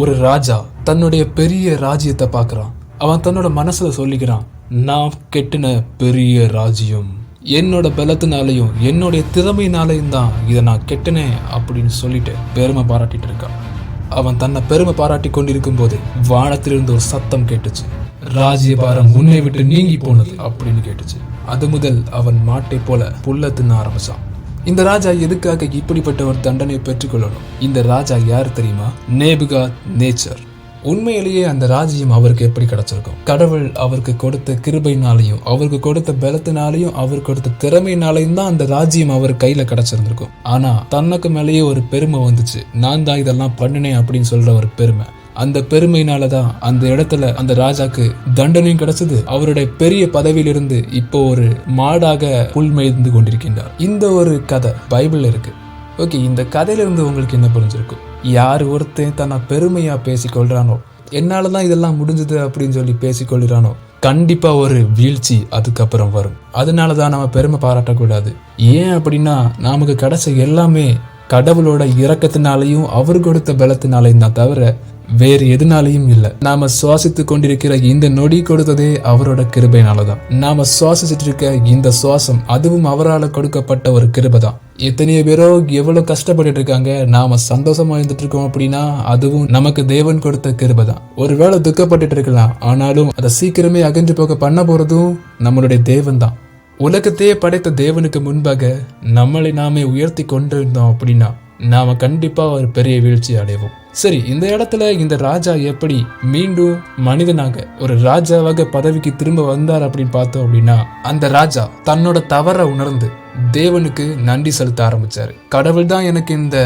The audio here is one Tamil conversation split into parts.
ஒரு ராஜா தன்னுடைய பெரிய ராஜ்யத்தை பார்க்கறான். அவன் தன்னோட மனசுல சொல்லிக்கிறான், நான் கெட்டின பெரிய ராஜ்யம் என்னோட பலத்தினாலையும் என்னுடைய திறமையினாலையும் தான் இதை நான் கெட்டினேன் அப்படின்னு சொல்லிட்டு பெருமை பாராட்டிட்டு இருக்கான். அவன் தன்னை பெருமை பாராட்டி கொண்டிருக்கும் போது வானத்திலிருந்து ஒரு சத்தம் கேட்டுச்சு. ராஜ்யபாரம் உன்னை விட்டு நீங்கி போனது அப்படின்னு கேட்டுச்சு. அது முதல் அவன் மாட்டை போல புல்ல தின்ன ஆரம்பிச்சான். இந்த ராஜா எதுக்காக இப்படிப்பட்ட ஒரு தண்டனையை பெற்றுக்கொள்ளணும்? இந்த ராஜா யார் தெரியுமா? நேபுகாத்நேச்சர். உண்மையிலேயே அந்த ராஜ்யம் அவருக்கு எப்படி கிடைச்சிருக்கும்? கடவுள் அவருக்கு கொடுத்த கிருபையினாலையும் அவருக்கு கொடுத்த பலத்தினாலையும் அவர் கொடுத்த திறமையினாலையும் தான் அந்த ராஜ்யம் அவர் கையில கிடைச்சிருந்திருக்கும். ஆனா தனக்கு மேலேயே ஒரு பெருமை வந்துச்சு. நான் தான் இதெல்லாம் பண்ணினேன் அப்படின்னு சொல்ற ஒரு பெருமை. அந்த பெருமையினாலதான் அந்த இடத்துல அந்த ராஜாக்கு தண்டனையும் கிடைச்சது. அவருடைய பெரிய பதவியிலிருந்து இப்போ ஒரு மாடாக புல் மேய்ந்து கொண்டிருக்கின்றார். இந்த ஒரு கதை பைபிள்ல இருக்கு. ஓகே, இந்த கதையிலிருந்து உங்களுக்கு என்ன புரிஞ்சிருக்கும்? யார் ஒருத்தன் தன்னை பெருமையா பேசிக்கொள்றானோ, என்னாலதான் இதெல்லாம் முடிஞ்சது அப்படின்னு சொல்லி பேசிக்கொள்கிறானோ, கண்டிப்பா ஒரு வீழ்ச்சி அதுக்கப்புறம் வரும். அதனாலதான் நம்ம பெருமை பாராட்டக்கூடாது. ஏன் அப்படின்னா நமக்கு கிடைச்ச எல்லாமே கடவுளோட இரக்கத்தினாலையும் அவர் கொடுத்த பலத்தினாலையும் தான் தவிர வேறு எதுனாலையும் இல்லை. நாம சுவாசித்து கொண்டிருக்கிற இந்த நொடி கொடுத்ததே அவரோட கிருபையினாலதான். நாம சுவாசிச்சுட்டு இருக்க இந்த சுவாசம் அதுவும் அவரால் கொடுக்கப்பட்ட ஒரு கிருபை தான். எத்தனையோ பேரோ எவ்வளவு கஷ்டப்பட்டு இருக்காங்க, நாம சந்தோஷமா இருந்துட்டு இருக்கோம் அப்படின்னா அதுவும் நமக்கு தேவன் கொடுத்த கிருபை தான். ஒருவேளை துக்கப்பட்டு இருக்கலாம், ஆனாலும் அதை சீக்கிரமே அகன்று போக பண்ண போறதும் நம்மளுடைய தேவன் தான். உலகத்தையே படைத்த தேவனுக்கு முன்பாக நம்மளை நாமே உயர்த்தி கொண்டிருந்தோம் அப்படின்னா நாம கண்டிப்பா ஒரு பெரிய வீழ்ச்சி அடைவோம். சரி, இந்த இடத்துல இந்த ராஜா எப்படி மீண்டும் மனிதனாக ஒரு ராஜாவாக பதவிக்கு திரும்ப வந்தார் அப்படின்னு பார்த்தோம் அப்படின்னா, அந்த ராஜா தன்னோட தவறை உணர்ந்து தேவனுக்கு நன்றி செலுத்த ஆரம்பிச்சாரு. கடவுள் தான் எனக்கு இந்த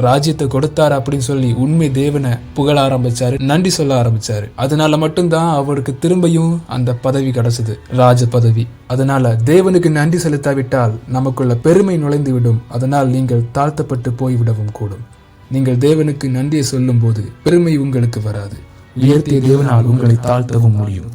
ராஜ்யத்தை கொடுத்தாரு அப்படின்னு சொல்லி உண்மை தேவனை புகழ ஆரம்பிச்சாரு, நன்றி சொல்ல ஆரம்பிச்சாரு. அதனால மட்டும்தான் அவருக்கு திரும்பியும் அந்த பதவி கிடைச்சது, ராஜ பதவி. அதனால தேவனுக்கு நன்றி செலுத்தாவிட்டால் நமக்குள்ள பெருமை நுழைந்து விடும். அதனால் நீங்கள் தாழ்த்தப்பட்டு போய்விடவும் கூடும். நீங்கள் தேவனுக்கு நன்றியை சொல்லும் போது பெருமை உங்களுக்கு வராது. உயர்த்திய தேவனால் உங்களை தாழ்த்தவும் முடியும்.